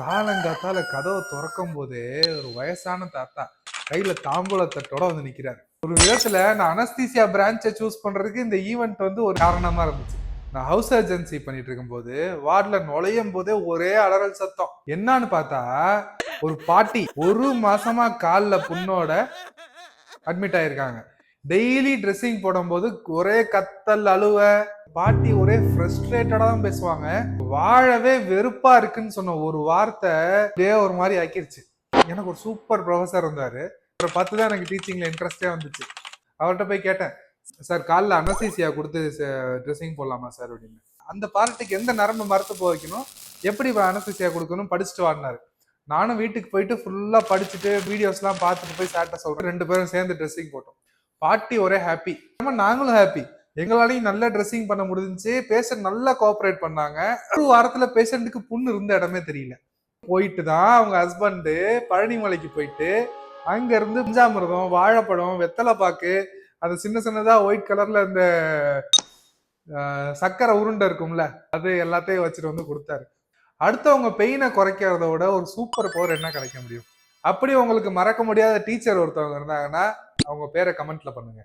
காலங்காத்தால கதவை திறக்கும் போதே ஒரு வயசான தாத்தா கையில தாம்பூல தட்டோட வந்து நிக்கிறாரு. ஒரு விதத்துல நான் அனஸ்தீசியா பிரான்ச்சை சூஸ் பண்றதுக்கு இந்த ஈவெண்ட் வந்து ஒரு காரணமா இருந்துச்சு. நான் ஹவுஸ் சர்ஜன்சி பண்ணிட்டு இருக்கும் போது வார்டுல நுழையும் போதே ஒரே அலறல் சத்தம். என்னன்னு பார்த்தா ஒரு பாட்டி ஒரு மாசமா கால்ல புண்ணோட அட்மிட் ஆயிருக்காங்க. டெய்லி ட்ரெஸ்ஸிங் போடும்போது ஒரே கத்தல் அழுவ, பாட்டி ஒரே ஃப்ரஸ்ட்ரேட்டடா தான் பேசுவாங்க. வாழவே வெறுப்பா இருக்குன்னு சொன்ன ஒரு வார்த்தை அப்படியே ஒரு மாதிரி ஆக்கிருச்சு. எனக்கு ஒரு சூப்பர் ப்ரொஃபசர் இருந்தாரு. அவரை பார்த்து தான் எனக்கு டீச்சிங்ல இன்ட்ரெஸ்டே வந்துச்சு. அவர்கிட்ட போய் கேட்டேன், சார் காலில் அனஸ்தீசியா கொடுத்து ட்ரெஸ்ஸிங் போடலாமா சார் அப்படின்னு. அந்த பார்ட்டிக்கு எந்த நரம்பு மரத்து போக வைக்கணும், எப்படி அனஸ்தீசியா கொடுக்கணும் படிச்சுட்டு வாடினாரு. நானும் வீட்டுக்கு போயிட்டு ஃபுல்லா படிச்சுட்டு வீடியோஸ்லாம் பார்த்துட்டு போய் சார்ட்ட சொல்றேன். 2 பேரும் சேர்ந்து ட்ரெஸ்ஸிங் போட்டோம். பாட்டி ஒரே ஹாப்பி, நாங்களும் ஹாப்பி. எங்களாலையும் நல்ல ட்ரெஸ்ஸிங் பண்ண முடிஞ்சுச்சு. பேஷண்ட் நல்லா கோஆபரேட் பண்ணாங்க. ஒரு வாரத்துல பேஷண்ட்டுக்கு புண்ணு இருந்த இடமே தெரியல. போயிட்டு தான் அவங்க ஹஸ்பண்டு பழனிமலைக்கு போயிட்டு அங்க இருந்து பஞ்சாமிர்தம், வாழைப்பழம், வெத்தலை பாக்கு, அது சின்ன சின்னதா ஒயிட் கலர்ல இந்த சக்கரை உருண்டை இருக்கும்ல, அது எல்லாத்தையும் வச்சுட்டு வந்து கொடுத்தாரு. அடுத்தவங்க பெயினை குறைக்கிறத விட ஒரு சூப்பர் பவர் என்ன கிடைக்க முடியும்? அப்படி உங்களுக்கு மறக்க முடியாத டீச்சர் ஒருத்தவங்க இருந்தாங்கன்னா அவங்க பேரை கமெண்ட்ல பண்ணுங்க.